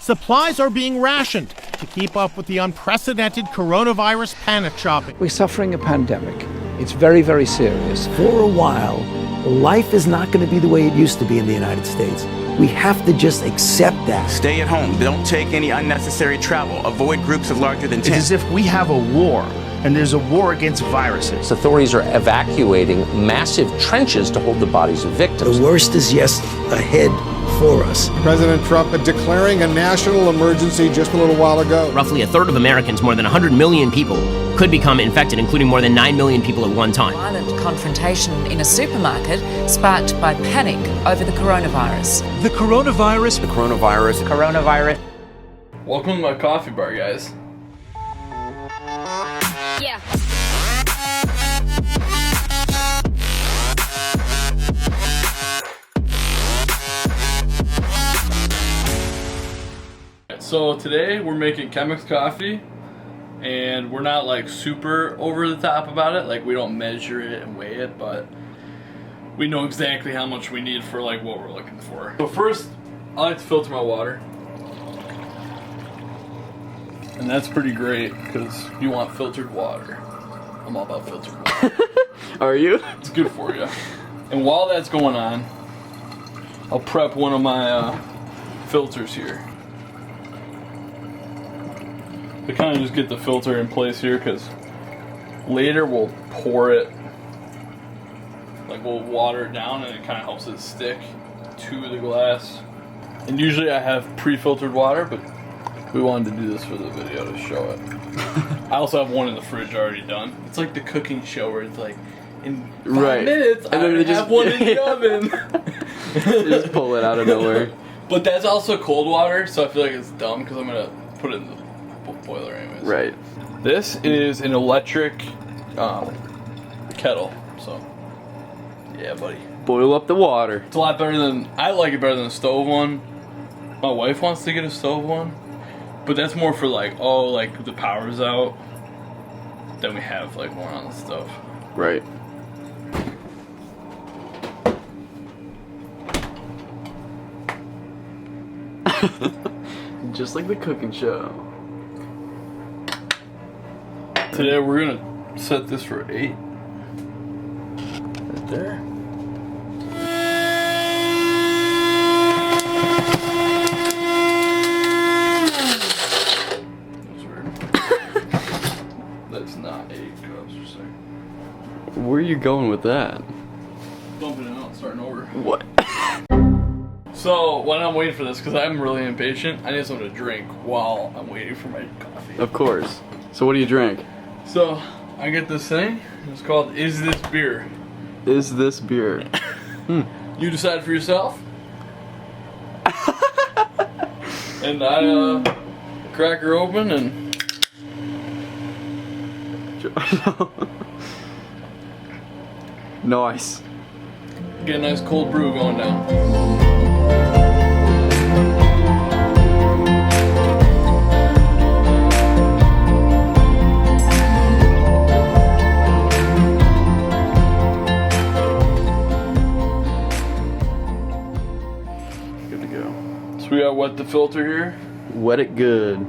supplies are being rationed to keep up with the unprecedented coronavirus panic shopping. We're suffering a pandemic. It's very, very serious. For a while, life is not going to be the way it used to be in the United States. We have to just accept that. Stay at home. Don't take any unnecessary travel. Avoid groups of larger than 10. It's as if we have a war, and there's a war against viruses. Authorities are evacuating massive trenches to hold the bodies of victims. The worst is yet ahead for us. President Trump declaring a national emergency just a little while ago. Roughly a third of Americans, more than 100 million people, could become infected, including more than 9 million people at one time. Violent confrontation in a supermarket sparked by panic over the coronavirus. The coronavirus. The coronavirus. Coronavirus. Welcome to my coffee bar, guys. Yeah. So today we're making Chemex coffee, and we're not like super over the top about it. Like, we don't measure it and weigh it, but we know exactly how much we need for like what we're looking for. So first, I like to filter my water. And that's pretty great because you want filtered water. I'm all about filtered water. Are you? It's good for you. And while that's going on, I'll prep one of my filters here. To kind of just get the filter in place here, because later we'll pour it, like we'll water it down, and it kind of helps it stick to the glass. And usually I have pre-filtered water, but we wanted to do this for the video to show it. I also have one in the fridge already done. It's like the cooking show where it's like, in 5 minutes, and then they just have one in the oven. They just pull it out of nowhere. But that's also cold water, so I feel like it's dumb because I'm gonna put it in the boiler anyways. Right. This is an electric kettle, so yeah, buddy. Boil up the water. It's a lot better than, I like it better than a stove one. My wife wants to get a stove one, but that's more for like, oh, like the power's out. Then we have like one on the stove. Right. Just like the cooking show. Today we're gonna set this for 8. Right there. That's weird. That's not 8 cups per second. Where are you going with that? Bumping it out, starting over. What? So, when I'm waiting for this, because I'm really impatient, I need something to drink while I'm waiting for my coffee. Of course. So what do you drink? So, I get this thing, and it's called Is This Beer? Is this beer? You decide for yourself. And I crack her open and... Nice. Get a nice cold brew going down. Good to go. So we got wet the filter here. Wet it good.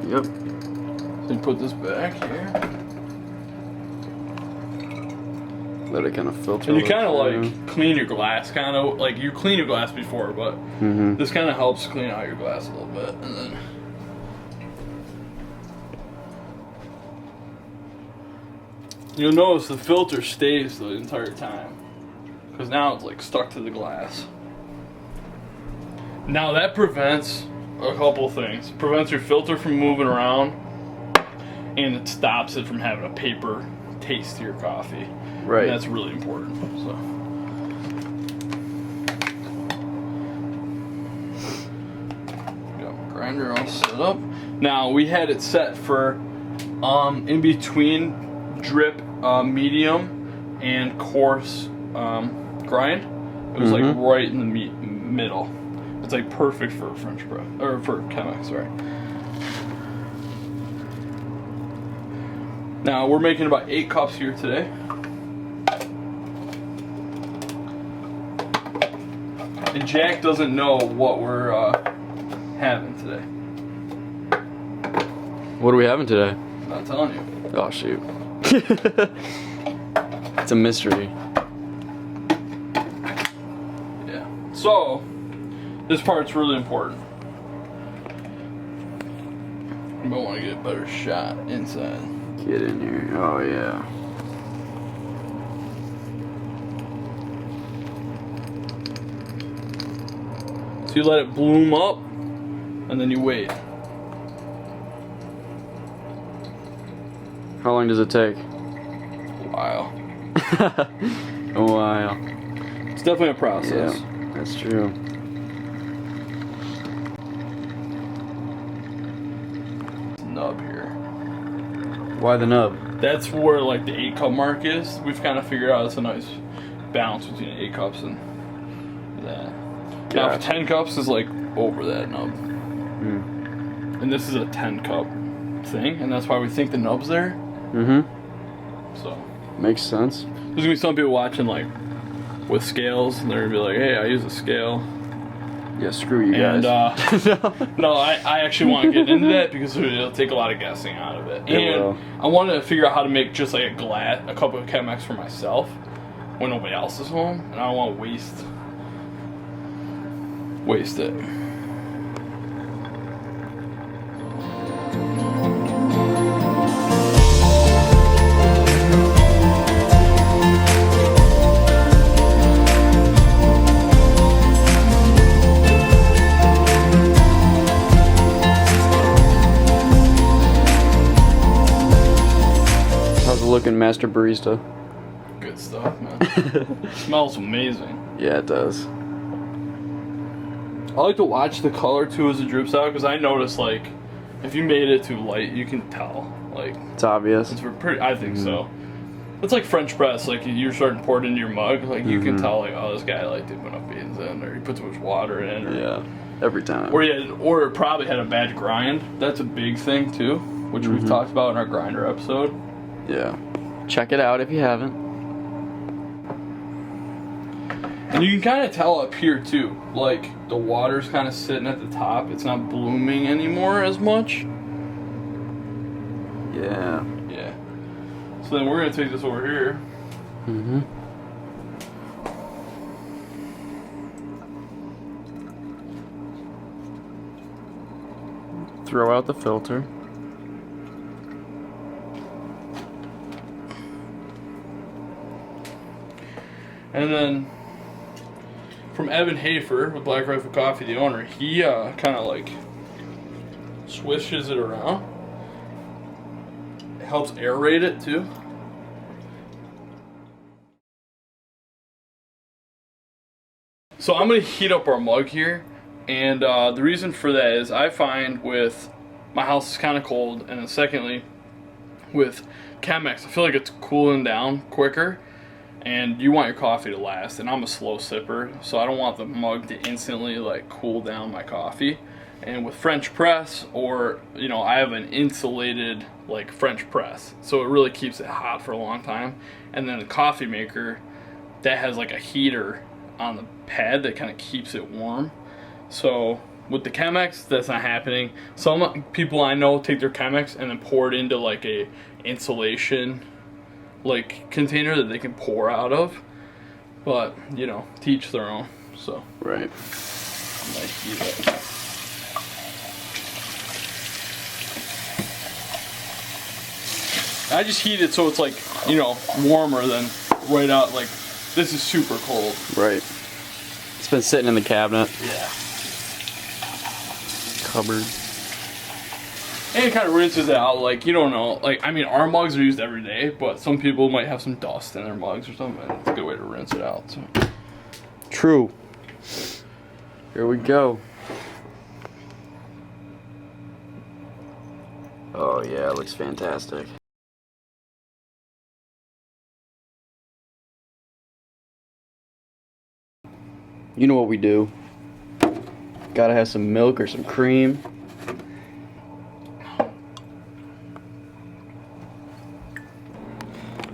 Yep. So you put this back here. Let it kind of filter. And you kind of like clean your glass, kind of like you clean your glass before, but this kind of helps clean out your glass a little bit, and then you'll notice the filter stays the entire time because now it's like stuck to the glass. Now that prevents a couple things. It prevents your filter from moving around, and it stops it from having a paper taste to your coffee. Right. And that's really important. So. Got my grinder all set up. Now we had it set for in between drip medium and coarse grind. It was like right in the middle. It's like perfect for French press or for Chemex, sorry. Now we're making about 8 cups here today. And Jack doesn't know what we're having today. What are we having today? I'm not telling you. Oh, shoot. It's a mystery. Yeah. So, this part's really important. You might want to get a better shot inside. Get in here. Oh, yeah. So you let it bloom up, and then you wait. How long does it take? A while. A while. It's definitely a process. Yeah, that's true. Nub here. Why the nub? That's where like the 8-cup mark is. We've kind of figured out it's a nice balance between 8 cups and that. Now, Gotcha. 10 cups is like over that nub. Mm. And this is a 10-cup thing, and that's why we think the nub's there. Mm-hmm. So. Makes sense. There's gonna be some people watching like with scales, and they're gonna be like, hey, I use a scale. Yeah, screw you guys. And, no, I actually want to get into that because it'll take a lot of guessing out of it. And I wanted to figure out how to make just like a cup of Chemex for myself when nobody else is home, and I don't want to waste it. How's it looking, Master Barista? Good stuff, man. Smells amazing. Yeah, it does. I like to watch the color too as it drips out, because I notice like if you made it too light, you can tell. Like it's obvious. It's pretty. I think so. It's like French press. Like you're starting to pour it into your mug. Like you can tell. Like, oh, this guy like didn't put enough beans in, or he put too much water in. Or, yeah, every time. Or it probably had a bad grind. That's a big thing too, which we've talked about in our grinder episode. Yeah, check it out if you haven't. And you can kind of tell up here too. Like the water's kind of sitting at the top. It's not blooming anymore as much. Yeah. Yeah. So then we're gonna take this over here. Mm-hmm. Throw out the filter. And then from Evan Hafer with Black Rifle Coffee, the owner, he kind of like swishes it around. It helps aerate it too. So I'm gonna heat up our mug here, and the reason for that is I find with my house is kind of cold, and then secondly, with Chemex, I feel like it's cooling down quicker. And you want your coffee to last, and I'm a slow sipper, so I don't want the mug to instantly like cool down my coffee. And with French press, or I have an insulated like French press, so it really keeps it hot for a long time. And then the coffee maker that has like a heater on the pad that kind of keeps it warm. So with the Chemex, that's not happening. Some people I know take their Chemex and then pour it into like a insulation like container that they can pour out of, but to each their own. So right. I just heat it so it's like warmer than right out. Like this is super cold. Right. It's been sitting in the cabinet. Yeah. Cupboard. And it kind of rinses it out, like, you don't know. Like, I mean, our mugs are used every day, but some people might have some dust in their mugs or something. It's a good way to rinse it out. So. True. Here we go. Oh, yeah, it looks fantastic. You know what we do. Gotta have some milk or some cream.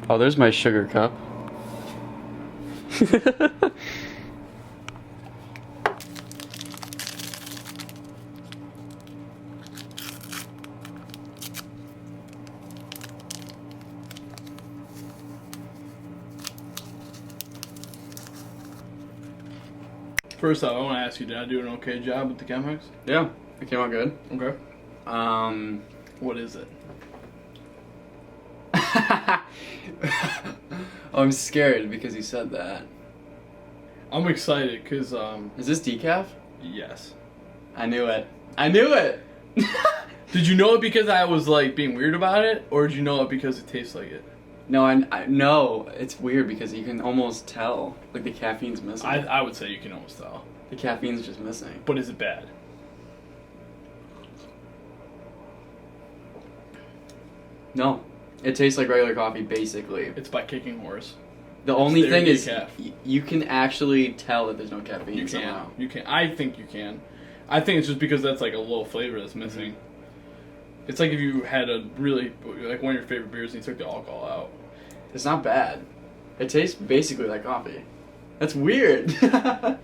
Oh, there's my sugar cup. First off, I want to ask you, did I do an okay job with the Chemex? Yeah, it came out good. Okay. What is it? I'm scared because you said that. I'm excited because, Is this decaf? yes. I knew it. I knew it! Did you know it because I was, like, being weird about it, or did you know it because it tastes like it? No, I no, it's weird because you can almost tell. Like, the caffeine's missing. I would say you can almost tell. The caffeine's just missing. But is it bad? No. It tastes like regular coffee, basically. It's by Kicking Horse. The only their thing is, decaf. you can actually tell that there's no caffeine You can. somehow. You can. I think you can. I think it's just because that's like a low flavor that's missing. It's like if you had a really, like one of your favorite beers and you took the alcohol out. It's not bad. It tastes basically like coffee. That's weird.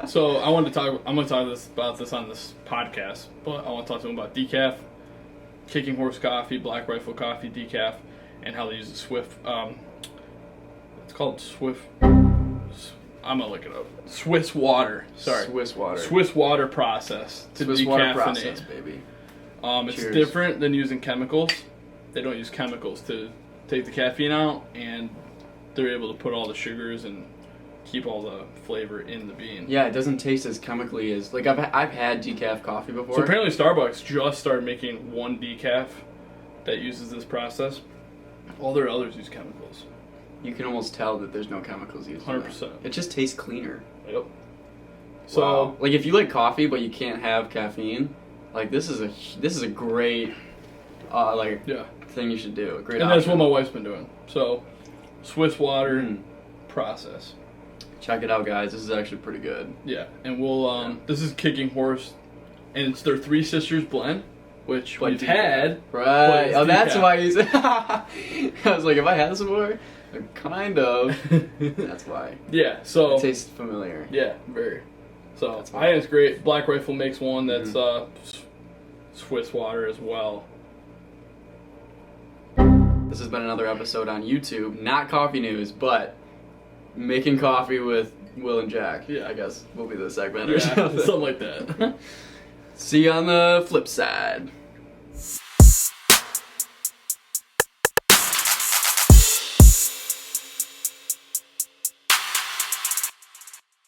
So I'm going to talk about this on this podcast, but I want to talk to them about decaf, Kicking Horse coffee, Black Rifle coffee, decaf, and how they use the Swift. It's called Swift. I'm gonna look it up. Swiss water. Sorry. Swiss water. Swiss water process to Swiss decaffeinate. water process, baby. It's Cheers. different than using chemicals. They don't use chemicals to take the caffeine out, and they're able to put all the sugars and keep all the flavor in the bean. Yeah, it doesn't taste as chemically as like I've had decaf coffee before. So apparently Starbucks just started making one decaf that uses this process. All their others use chemicals. You can almost tell that there's no chemicals used. 100%. It just tastes cleaner. Yep. So Wow. Like if you like coffee but you can't have caffeine, like this is a great yeah, thing you should do. A great and that's option. what my wife's been doing. So Swiss water process. Check it out, guys. This is actually pretty good. Yeah, and we'll this is Kicking Horse, and it's their Three Sisters blend, which But we've decaf. had. Right. it's Oh, that's decaf. why you said. I was like, have I had this before? Kind of. That's why. Yeah. So It tastes familiar. yeah, very. So That's I think it's great. Black Rifle makes one that's Swiss water as well. This has been another episode on YouTube. Not coffee news, but making coffee with Will and Jack. Yeah. I guess will be the segment or Yeah, something. something like that. See you on the flip side.